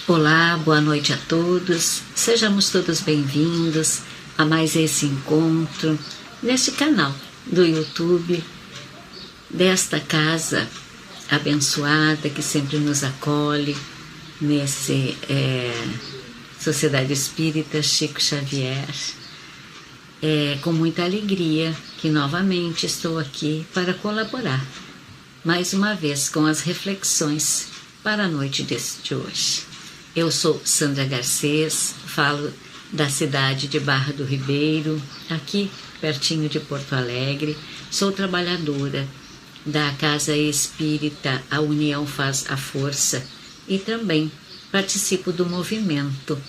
Olá, boa noite a todos. Sejamos todos bem-vindos a mais esse encontro neste canal do YouTube desta casa abençoada que sempre nos acolhe nesse Sociedade Espírita Chico Xavier. É com muita alegria que novamente estou aqui para colaborar mais uma vez com as reflexões para a noite de hoje. Eu sou Sandra Garcês, falo da cidade de Barra do Ribeiro, aqui pertinho de Porto Alegre. Sou trabalhadora da Casa Espírita A União Faz a Força e também participo do movimento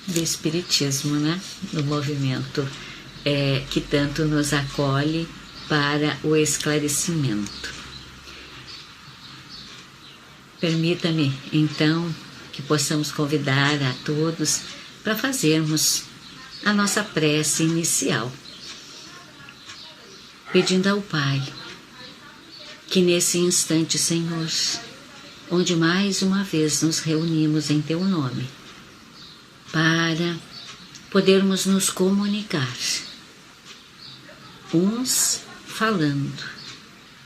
do Espiritismo, né? Do movimento que tanto nos acolhe para o esclarecimento. Permita-me, então, que possamos convidar a todos para fazermos a nossa prece inicial, pedindo ao Pai que nesse instante, Senhor, onde mais uma vez nos reunimos em Teu nome, para podermos nos comunicar, uns falando,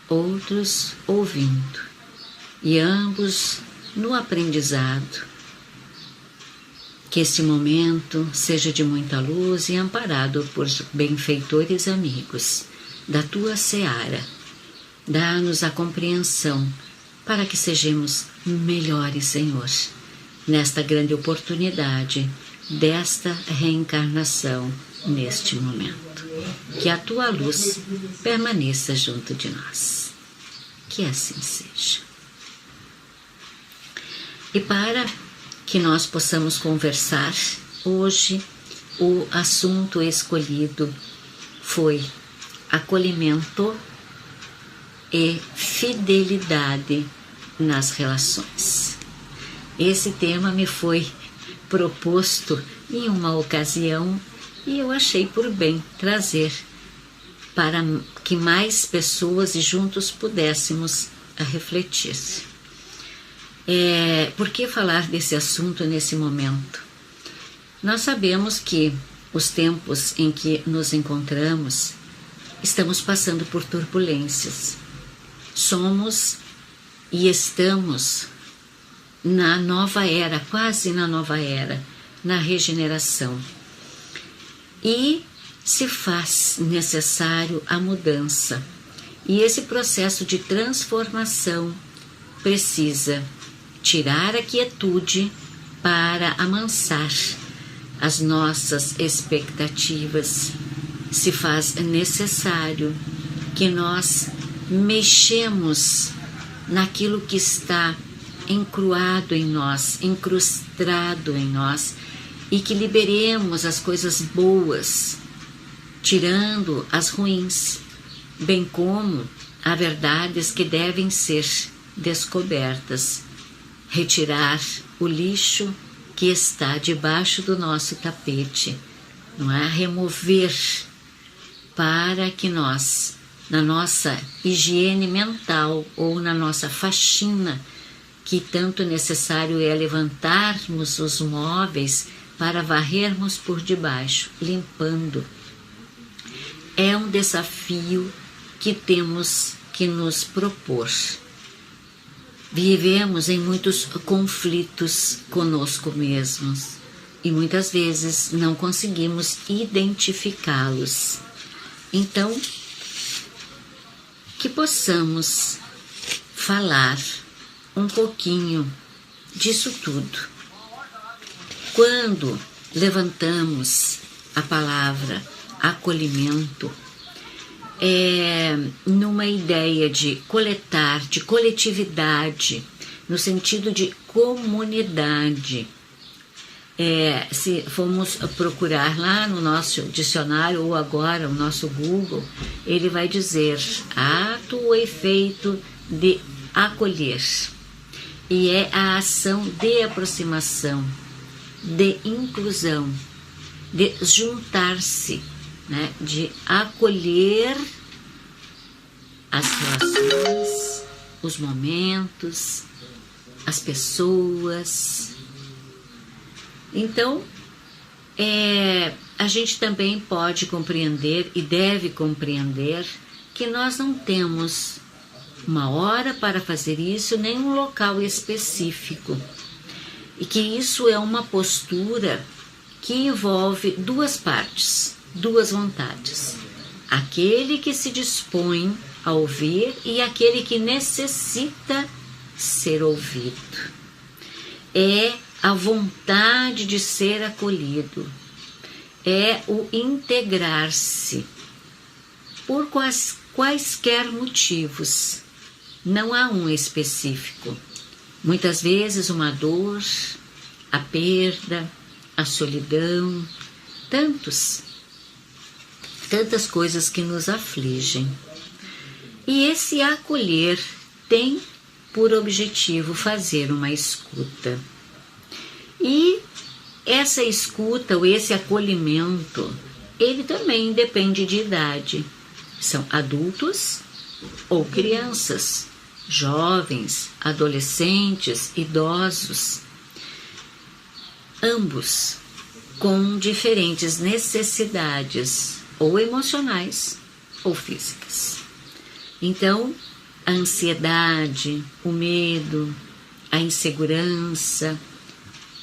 outros ouvindo, e ambos no aprendizado. Que este momento seja de muita luz e amparado por benfeitores amigos da Tua seara. Dá-nos a compreensão para que sejamos melhores, Senhor, nesta grande oportunidade desta reencarnação neste momento. Que a Tua luz permaneça junto de nós. Que assim seja. E para que nós possamos conversar, hoje o assunto escolhido foi acolhimento e fidelidade nas relações. Esse tema me foi proposto em uma ocasião e eu achei por bem trazer para que mais pessoas e juntos pudéssemos refletir. Por que falar desse assunto nesse momento? Nós sabemos que os tempos em que nos encontramos estamos passando por turbulências. Somos e estamos na nova era, quase na nova era, na regeneração. E se faz necessário a mudança. E esse processo de transformação precisa tirar a quietude para amansar as nossas expectativas. Se faz necessário que nós mexemos naquilo que está encruado em nós, incrustado em nós, e que liberemos as coisas boas, tirando as ruins, bem como há verdades que devem ser descobertas. Retirar o lixo que está debaixo do nosso tapete, não é? Remover para que nós, na nossa higiene mental ou na nossa faxina, que tanto necessário é levantarmos os móveis para varrermos por debaixo, limpando. É um desafio que temos que nos propor. Vivemos em muitos conflitos conosco mesmos e muitas vezes não conseguimos identificá-los. Então, que possamos falar um pouquinho disso tudo. Quando levantamos a palavra acolhimento, numa ideia de coletar, de coletividade, no sentido de comunidade. Se formos procurar lá no nosso dicionário ou agora o nosso Google, ele vai dizer ato ou efeito de acolher. E é a ação de aproximação, de inclusão, de juntar-se, né, de acolher as relações, os momentos, as pessoas. Então, a gente também pode compreender e deve compreender que nós não temos uma hora para fazer isso, nem um local específico. E que isso é uma postura que envolve duas partes, duas vontades. Aquele que se dispõe a ouvir e aquele que necessita ser ouvido. É a vontade de ser acolhido. É o integrar-se por quaisquer motivos. Não há um específico. Muitas vezes uma dor, a perda, a solidão, tantas coisas que nos afligem. E esse acolher tem por objetivo fazer uma escuta. E essa escuta ou esse acolhimento, ele também depende de idade. São adultos ou crianças, jovens, adolescentes, idosos, ambos com diferentes necessidades, ou emocionais ou físicas. Então, a ansiedade, o medo, a insegurança,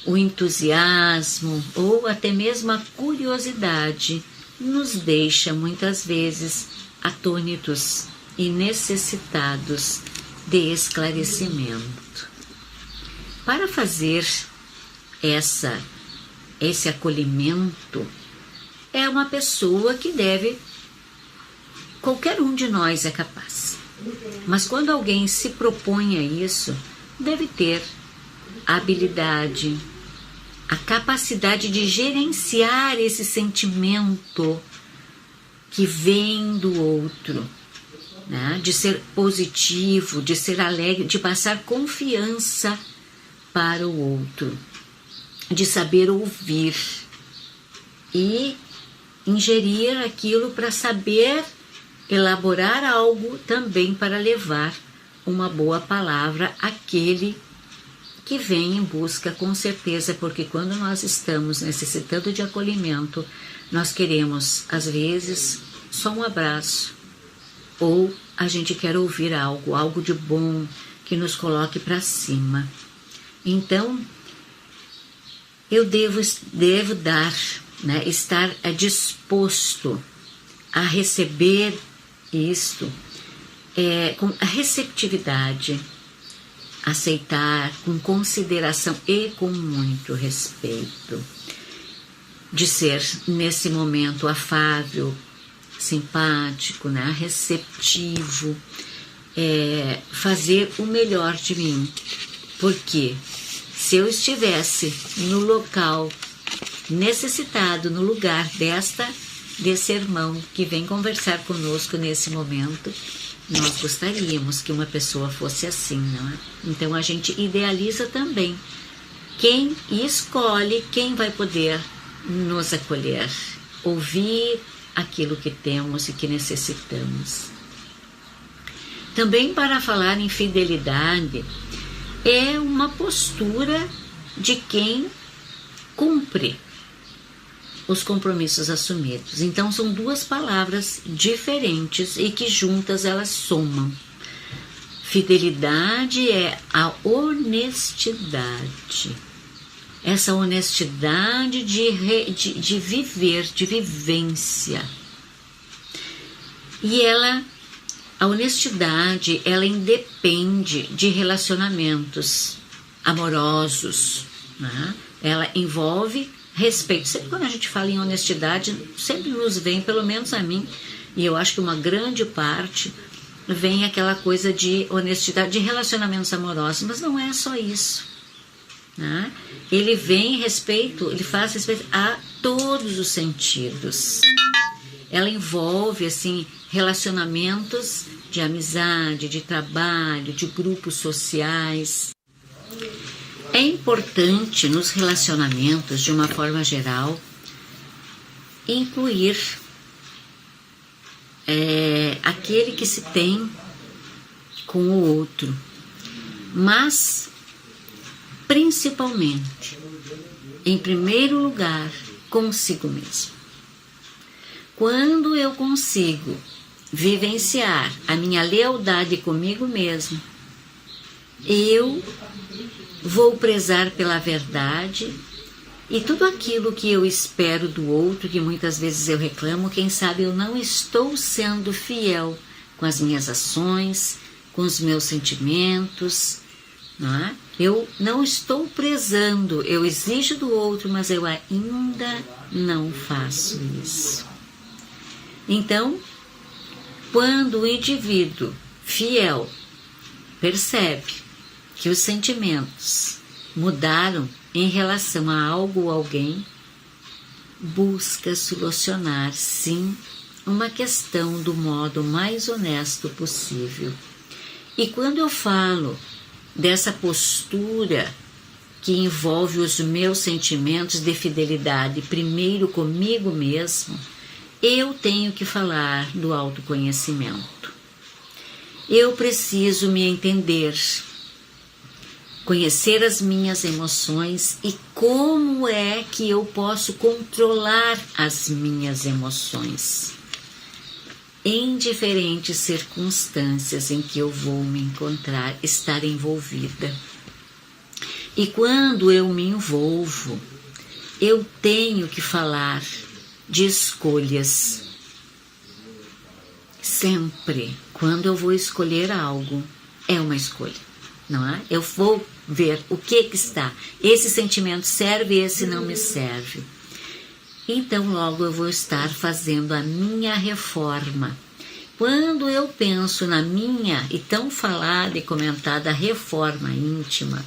o entusiasmo ou até mesmo a curiosidade nos deixa muitas vezes atônitos e necessitados de esclarecimento. Para fazer esse acolhimento, é uma pessoa que qualquer um de nós é capaz. Mas quando alguém se propõe a isso, deve ter a habilidade, a capacidade de gerenciar esse sentimento que vem do outro, né? De ser positivo, de ser alegre, de passar confiança para o outro, de saber ouvir e ingerir aquilo para saber elaborar algo também para levar uma boa palavra àquele que vem em busca, com certeza, porque quando nós estamos necessitando de acolhimento, nós queremos, às vezes, só um abraço, ou a gente quer ouvir algo de bom, que nos coloque para cima. Então, eu devo dar, né, estar disposto a receber isto com a receptividade, aceitar com consideração e com muito respeito, de ser nesse momento afável, simpático, né, receptivo, fazer o melhor de mim, porque se eu estivesse no local necessitado, no lugar desse irmão que vem conversar conosco nesse momento, nós gostaríamos que uma pessoa fosse assim, não é? Então a gente idealiza também quem escolhe quem vai poder nos acolher, ouvir aquilo que temos e que necessitamos. Também, para falar em fidelidade, é uma postura de quem cumpre os compromissos assumidos. Então são duas palavras diferentes e que juntas elas somam. Fidelidade é a honestidade. Essa honestidade de viver, de vivência. E a honestidade, ela independe de relacionamentos amorosos, né? Ela envolve respeito. Sempre quando a gente fala em honestidade, sempre nos vem, pelo menos a mim, e eu acho que uma grande parte, vem aquela coisa de honestidade, de relacionamentos amorosos, mas não é só isso, né? Ele faz respeito a todos os sentidos. Ela envolve, assim, relacionamentos de amizade, de trabalho, de grupos sociais. É importante nos relacionamentos, de uma forma geral, incluir aquele que se tem com o outro. Mas principalmente, em primeiro lugar, consigo mesmo. Quando eu consigo vivenciar a minha lealdade comigo mesmo, eu vou prezar pela verdade e tudo aquilo que eu espero do outro, que muitas vezes eu reclamo, quem sabe eu não estou sendo fiel com as minhas ações, com os meus sentimentos, não é? Eu não estou prezando, eu exijo do outro, mas eu ainda não faço isso. Então, quando o indivíduo fiel percebe que os sentimentos mudaram em relação a algo ou alguém, busca solucionar, sim, uma questão do modo mais honesto possível. E quando eu falo dessa postura que envolve os meus sentimentos de fidelidade primeiro comigo mesmo, eu tenho que falar do autoconhecimento. Eu preciso me entender, conhecer as minhas emoções e como é que eu posso controlar as minhas emoções em diferentes circunstâncias em que eu vou me encontrar, estar envolvida. E quando eu me envolvo, eu tenho que falar de escolhas. Sempre, quando eu vou escolher algo, é uma escolha, não é? Eu vou ver o que está. Esse sentimento serve, esse não me serve. Então, logo eu vou estar fazendo a minha reforma. Quando eu penso na minha e tão falada e comentada reforma íntima,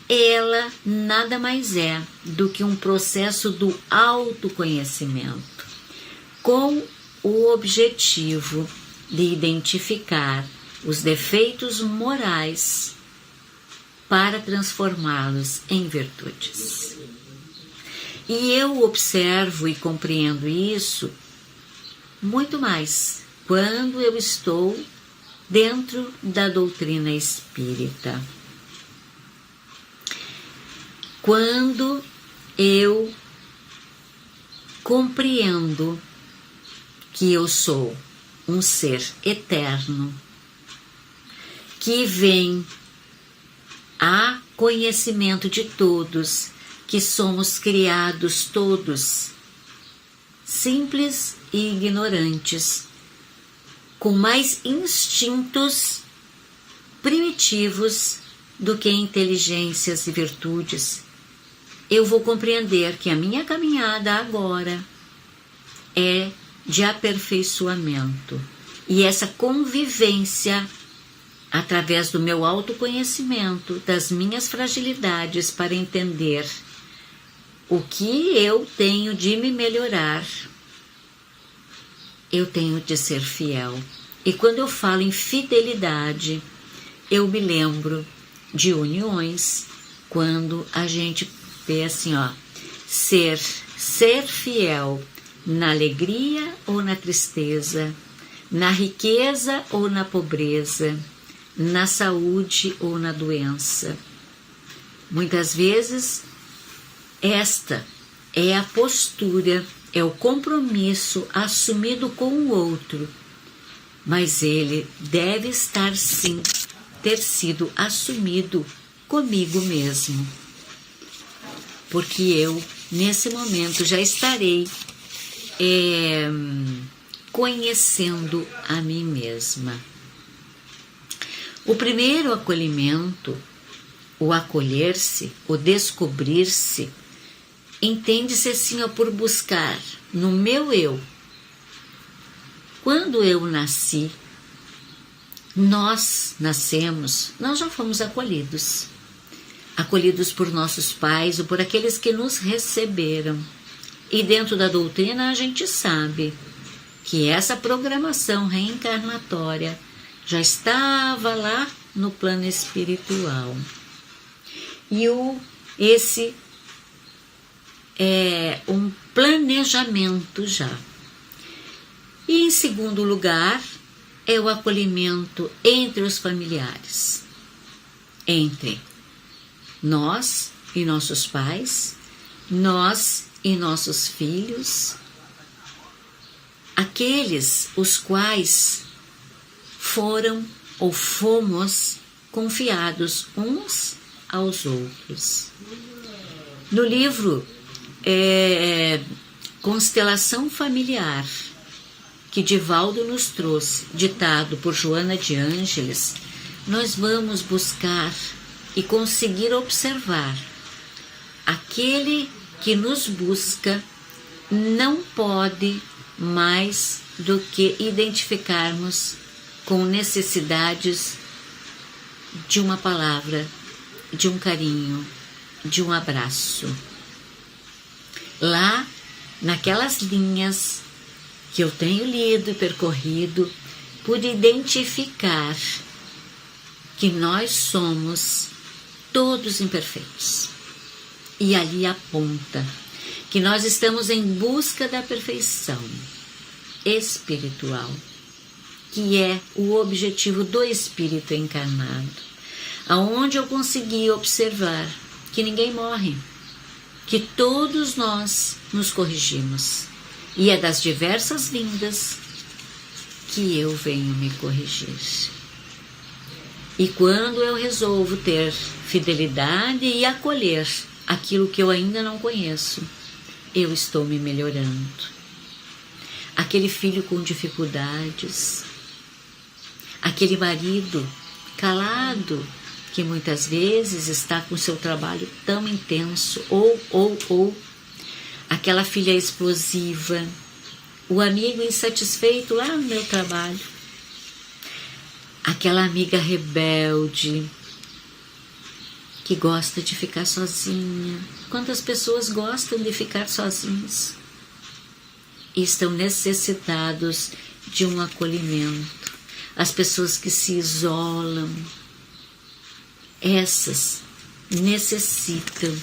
ela nada mais é do que um processo do autoconhecimento, com o objetivo de identificar os defeitos morais para transformá-los em virtudes. E eu observo e compreendo isso muito mais quando eu estou dentro da doutrina espírita. Quando eu compreendo que eu sou um ser eterno, que vem a conhecimento de todos, que somos criados todos, simples e ignorantes, com mais instintos primitivos do que inteligências e virtudes, eu vou compreender que a minha caminhada agora é de aperfeiçoamento. E essa convivência, através do meu autoconhecimento, das minhas fragilidades, para entender o que eu tenho de me melhorar, eu tenho de ser fiel. E quando eu falo em fidelidade, eu me lembro de uniões, quando a gente vê assim, ser fiel na alegria ou na tristeza, na riqueza ou na pobreza, na saúde ou na doença. Muitas vezes, esta é a postura, é o compromisso assumido com o outro, mas ele deve estar sim, ter sido assumido comigo mesmo, porque eu, nesse momento, já estarei conhecendo a mim mesma. O primeiro acolhimento, o acolher-se, o descobrir-se, entende-se assim por buscar no meu eu. Quando eu nasci, nós nascemos, nós já fomos acolhidos por nossos pais ou por aqueles que nos receberam. E dentro da doutrina a gente sabe que essa programação reencarnatória já estava lá no plano espiritual. E esse é um planejamento já. E em segundo lugar, é o acolhimento entre os familiares, entre Nós e nossos pais, nós e nossos filhos, aqueles os quais foram ou fomos confiados uns aos outros. No livro Constelação Familiar, que Divaldo nos trouxe, ditado por Joana de Ângeles, nós vamos buscar e conseguir observar aquele que nos busca não pode mais do que identificarmos com necessidades de uma palavra, de um carinho, de um abraço. Lá, naquelas linhas que eu tenho lido e percorrido, pude identificar que nós somos todos imperfeitos. E ali aponta que nós estamos em busca da perfeição espiritual, que é o objetivo do espírito encarnado, aonde eu consegui observar que ninguém morre, que todos nós nos corrigimos, e é das diversas vindas que eu venho me corrigir. E quando eu resolvo ter fidelidade e acolher aquilo que eu ainda não conheço, eu estou me melhorando. Aquele filho com dificuldades, aquele marido calado, que muitas vezes está com seu trabalho tão intenso, ou aquela filha explosiva, o amigo insatisfeito lá no meu trabalho, aquela amiga rebelde, que gosta de ficar sozinha. Quantas pessoas gostam de ficar sozinhas e estão necessitados de um acolhimento? As pessoas que se isolam, essas necessitam.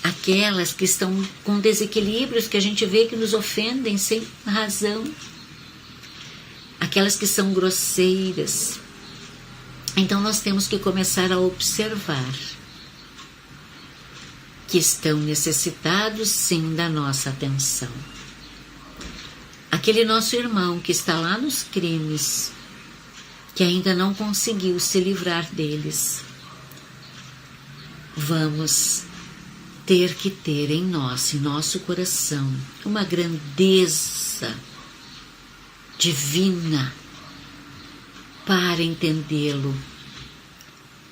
Aquelas que estão com desequilíbrios que a gente vê que nos ofendem sem razão, aquelas que são grosseiras. Então nós temos que começar a observar que estão necessitados sim da nossa atenção. Aquele nosso irmão que está lá nos crimes, que ainda não conseguiu se livrar deles, vamos ter que ter em nós, em nosso coração, uma grandeza divina para entendê-lo,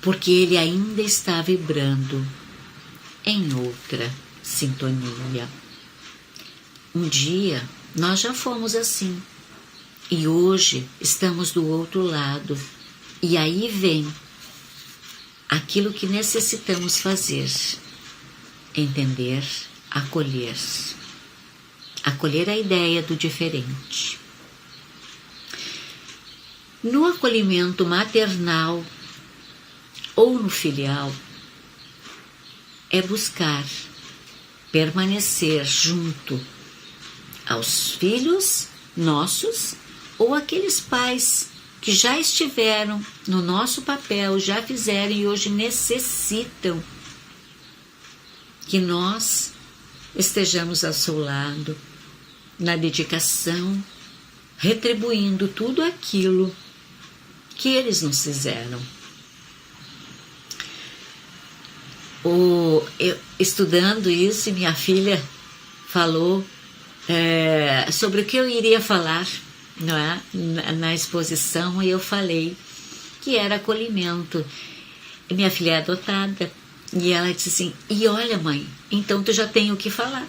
porque ele ainda está vibrando em outra sintonia. Um dia nós já fomos assim e hoje estamos do outro lado, e aí vem aquilo que necessitamos fazer: entender, acolher a ideia do diferente. No acolhimento maternal ou no filial, é buscar permanecer junto aos filhos nossos ou aqueles pais que já estiveram no nosso papel, já fizeram e hoje necessitam que nós estejamos ao seu lado, na dedicação, retribuindo tudo aquilo que eles nos fizeram. Estudando isso, minha filha falou sobre o que eu iria falar, não é? Na exposição, e eu falei que era acolhimento. E minha filha é adotada, e ela disse assim: e olha, mãe, então tu já tem o que falar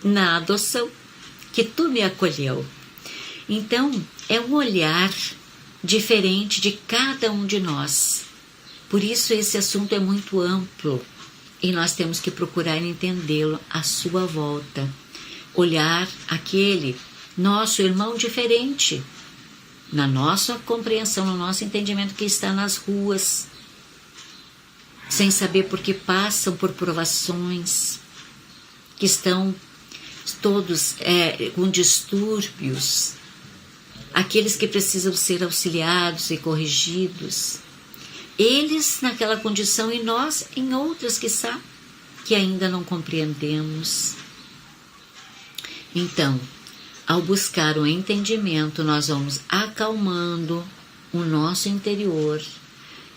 na adoção, que tu me acolheu. Então é um olhar diferente de cada um de nós. Por isso esse assunto é muito amplo e nós temos que procurar entendê-lo à sua volta. Olhar aquele nosso irmão diferente, na nossa compreensão, no nosso entendimento, que está nas ruas, sem saber por que passam por provações, que estão todos com distúrbios, aqueles que precisam ser auxiliados e corrigidos, Eles naquela condição e nós em outras, quiçá, que ainda não compreendemos. Então, ao buscar o entendimento, nós vamos acalmando o nosso interior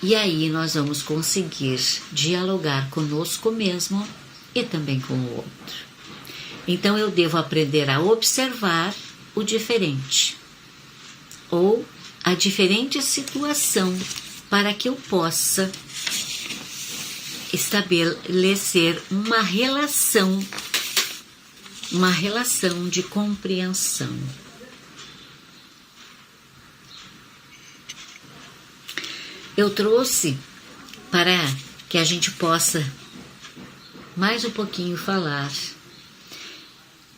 e aí nós vamos conseguir dialogar conosco mesmo e também com o outro. Então eu devo aprender a observar o diferente ou a diferente situação para que eu possa estabelecer uma relação de compreensão. Eu trouxe para que a gente possa mais um pouquinho falar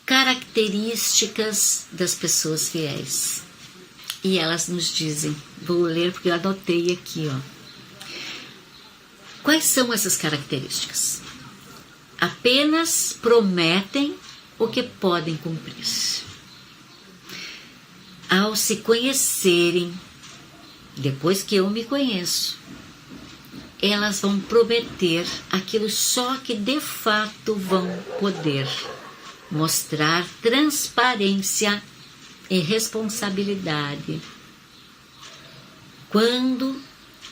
características das pessoas fiéis. E elas nos dizem, vou ler porque eu anotei aqui, ó. Quais são essas características? Apenas prometem o que podem cumprir. Ao se conhecerem, depois que eu me conheço, elas vão prometer aquilo só que de fato vão poder mostrar transparência e responsabilidade. Quando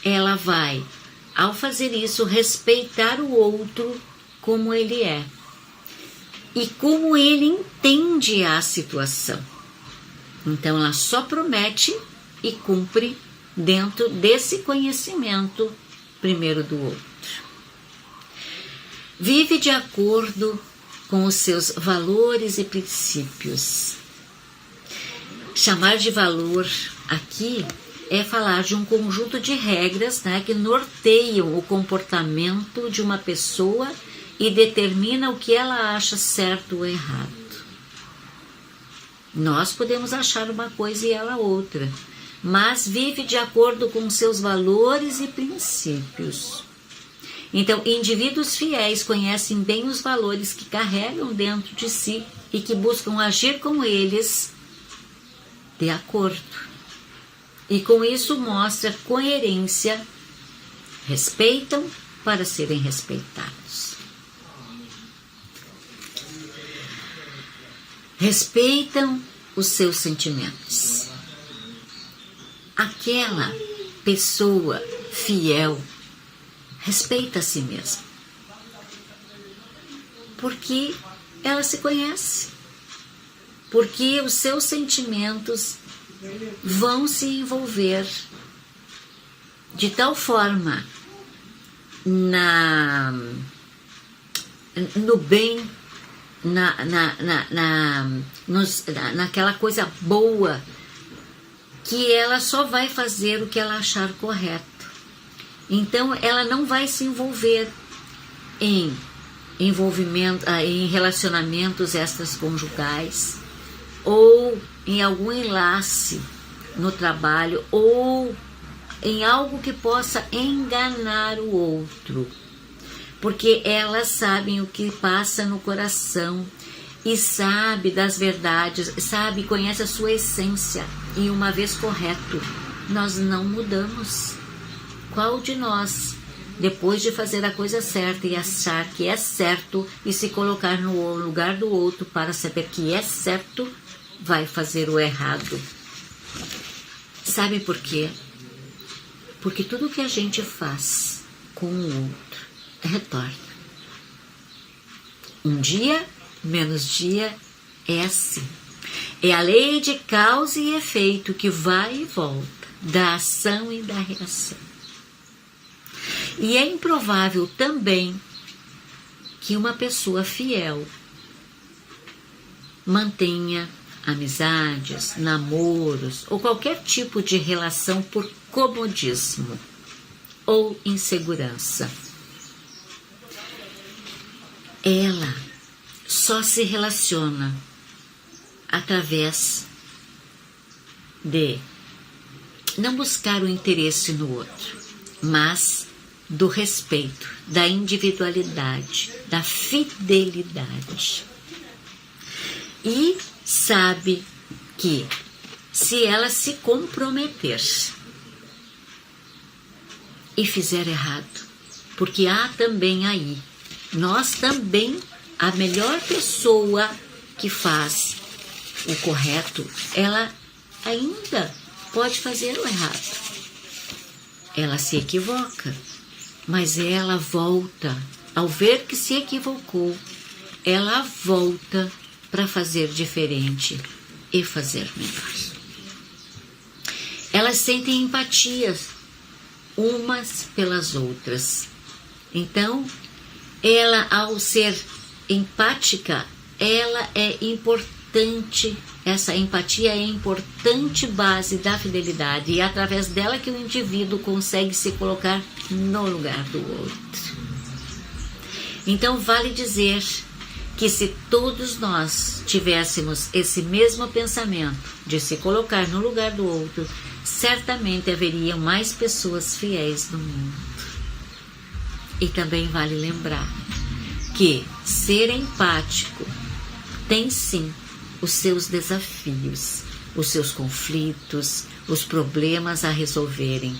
ela vai, ao fazer isso, respeitar o outro como ele é e como ele entende a situação. Então ela só promete e cumpre dentro desse conhecimento primeiro do outro. Vive de acordo com os seus valores e princípios. Chamar de valor aqui é falar de um conjunto de regras, né, que norteiam o comportamento de uma pessoa e determina o que ela acha certo ou errado. Nós podemos achar uma coisa e ela outra, mas vive de acordo com seus valores e princípios. Então, indivíduos fiéis conhecem bem os valores que carregam dentro de si e que buscam agir com eles de acordo. E com isso mostra coerência, respeitam para serem respeitados. Respeitam os seus sentimentos. Aquela pessoa fiel respeita a si mesma, porque ela se conhece, porque os seus sentimentos vão se envolver de tal forma no bem, naquela coisa boa, que ela só vai fazer o que ela achar correto. Então ela não vai se envolver em relacionamentos extraconjugais ou em algum enlace no trabalho ou em algo que possa enganar o outro, porque elas sabem o que passa no coração e sabe das verdades, sabe, conhece a sua essência, e uma vez correto, nós não mudamos. Qual de nós, depois de fazer a coisa certa e achar que é certo e se colocar no lugar do outro para saber que é certo, vai fazer o errado? Sabe por quê? Porque tudo que a gente faz com o outro retorna. Um dia, menos dia, é assim. É a lei de causa e efeito que vai e volta, da ação e da reação. E é improvável também que uma pessoa fiel mantenha amizades, namoros ou qualquer tipo de relação por comodismo ou insegurança. Ela só se relaciona através de não buscar o interesse no outro, mas do respeito, da individualidade, da fidelidade. E sabe que se ela se comprometer e fizer errado, porque há também aí, nós também, a melhor pessoa que faz o correto, ela ainda pode fazer o errado. Ela se equivoca, mas ela volta, ao ver que se equivocou, ela volta para fazer diferente e fazer melhor. Elas sentem empatia umas pelas outras. Então, ela, ao ser empática, ela é importante, essa empatia é a importante base da fidelidade e é através dela que o indivíduo consegue se colocar no lugar do outro. Então, vale dizer que se todos nós tivéssemos esse mesmo pensamento de se colocar no lugar do outro, certamente haveriam mais pessoas fiéis no mundo. E também vale lembrar que ser empático tem sim os seus desafios, os seus conflitos, os problemas a resolverem.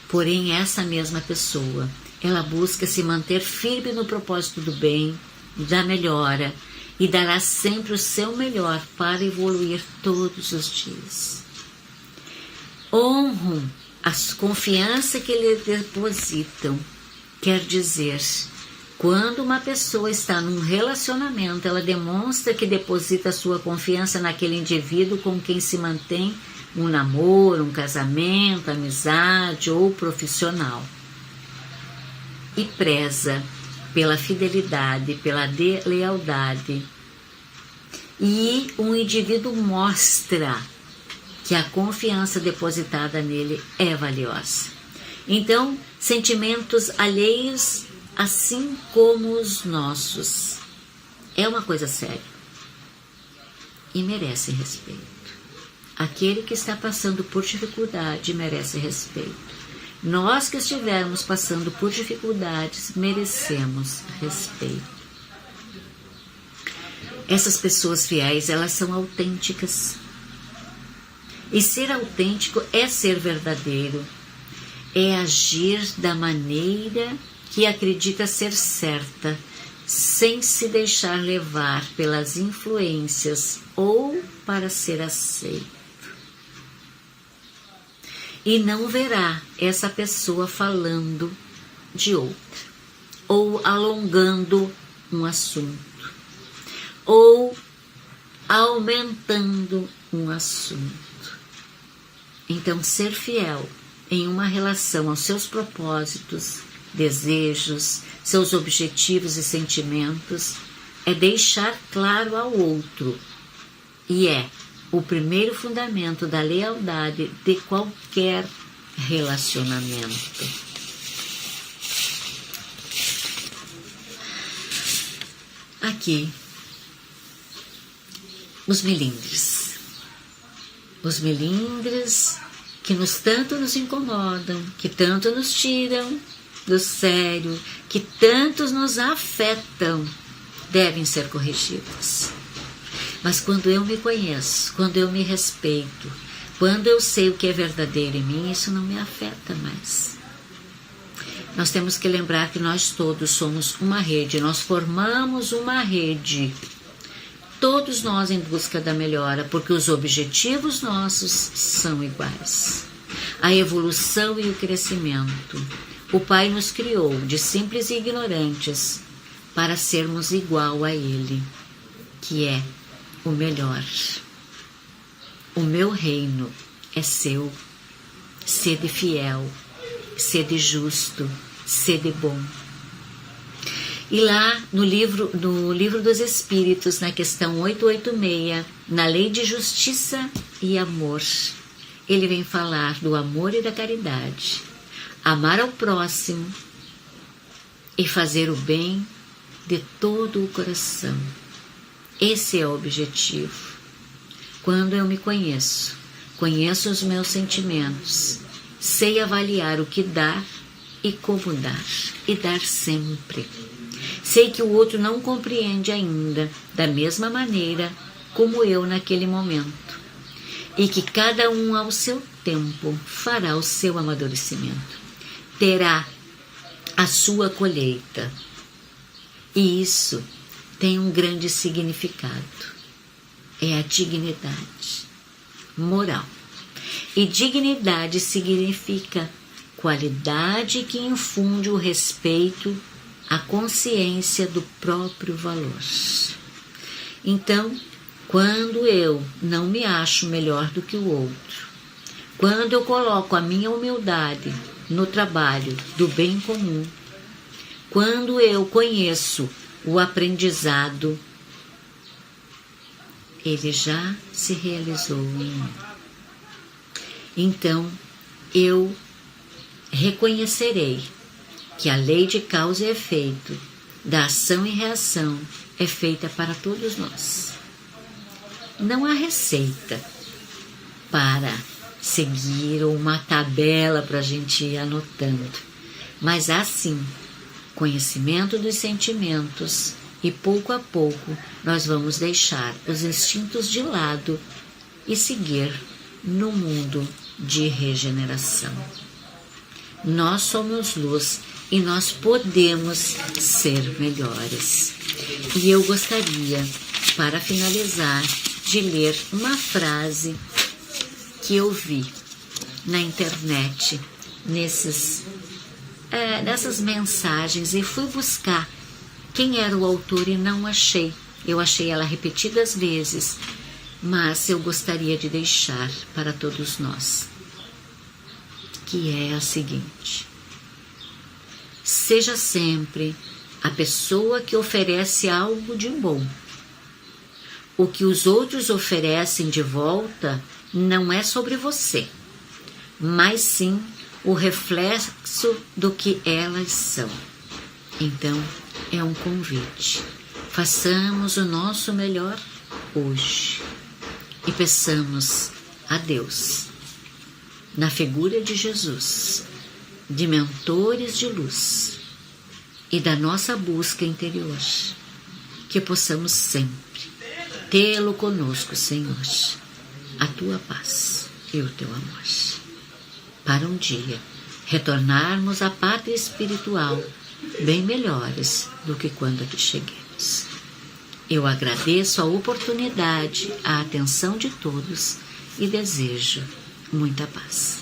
Porém, essa mesma pessoa, ela busca se manter firme no propósito do bem, da melhora, e dará sempre o seu melhor para evoluir todos os dias. Honram a confiança que lhe depositam. Quer dizer, quando uma pessoa está num relacionamento, ela demonstra que deposita sua confiança naquele indivíduo com quem se mantém um namoro, um casamento, amizade ou profissional. E preza pela fidelidade, pela lealdade. E um indivíduo mostra que a confiança depositada nele é valiosa. Então, sentimentos alheios, assim como os nossos, é uma coisa séria e merece respeito. Aquele que está passando por dificuldade merece respeito. Nós que estivermos passando por dificuldades merecemos respeito. Essas pessoas fiéis, elas são autênticas. E ser autêntico é ser verdadeiro, é agir da maneira que acredita ser certa, sem se deixar levar pelas influências ou para ser aceito. E não verá essa pessoa falando de outra, ou alongando um assunto, ou aumentando um assunto. Então, ser fiel em uma relação aos seus propósitos, desejos, seus objetivos e sentimentos é deixar claro ao outro, e é o primeiro fundamento da lealdade de qualquer relacionamento. Aqui, os melindres. Os melindres que tanto nos incomodam, que tanto nos tiram do sério, que tantos nos afetam, devem ser corrigidos. Mas quando eu me conheço, quando eu me respeito, quando eu sei o que é verdadeiro em mim, isso não me afeta mais. Nós temos que lembrar que nós todos somos uma rede, nós formamos uma rede. Todos nós em busca da melhora, porque os objetivos nossos são iguais. A evolução e o crescimento. O Pai nos criou de simples e ignorantes para sermos igual a Ele, que é o melhor. O meu reino é seu. Sede fiel, sede justo, sede bom. E lá no livro dos Espíritos, na questão 886, na lei de justiça e amor, ele vem falar do amor e da caridade. Amar ao próximo e fazer o bem de todo o coração. Esse é o objetivo. Quando eu me conheço, conheço os meus sentimentos, sei avaliar o que dar e como dar, e dar sempre. Sei que o outro não compreende ainda da mesma maneira como eu naquele momento, e que cada um ao seu tempo fará o seu amadurecimento. terá a sua colheita. E isso tem um grande significado. É a dignidade moral. E dignidade significa qualidade que infunde o respeito, a consciência do próprio valor. Então, quando eu não me acho melhor do que o outro, quando eu coloco a minha humildade no trabalho do bem comum, quando eu conheço o aprendizado, ele já se realizou em mim. Então, eu reconhecerei que a lei de causa e efeito, da ação e reação, é feita para todos nós. Não há receita para seguir ou uma tabela para a gente ir anotando, mas há sim conhecimento dos sentimentos e pouco a pouco nós vamos deixar os instintos de lado e seguir no mundo de regeneração. Nós somos luz e nós podemos ser melhores. E eu gostaria, para finalizar, de ler uma frase que eu vi na internet, nessas mensagens, e fui buscar quem era o autor e não achei. Eu achei ela repetidas vezes, mas eu gostaria de deixar para todos nós, que é a seguinte: seja sempre a pessoa que oferece algo de bom. O que os outros oferecem de volta não é sobre você, mas sim o reflexo do que elas são. Então, é um convite. Façamos o nosso melhor hoje e peçamos a Deus, na figura de Jesus, de mentores de luz e da nossa busca interior, que possamos sempre tê-lo conosco, Senhor, a tua paz e o teu amor, para um dia retornarmos à pátria espiritual bem melhores do que quando aqui cheguemos. Eu agradeço a oportunidade, a atenção de todos e desejo muita paz.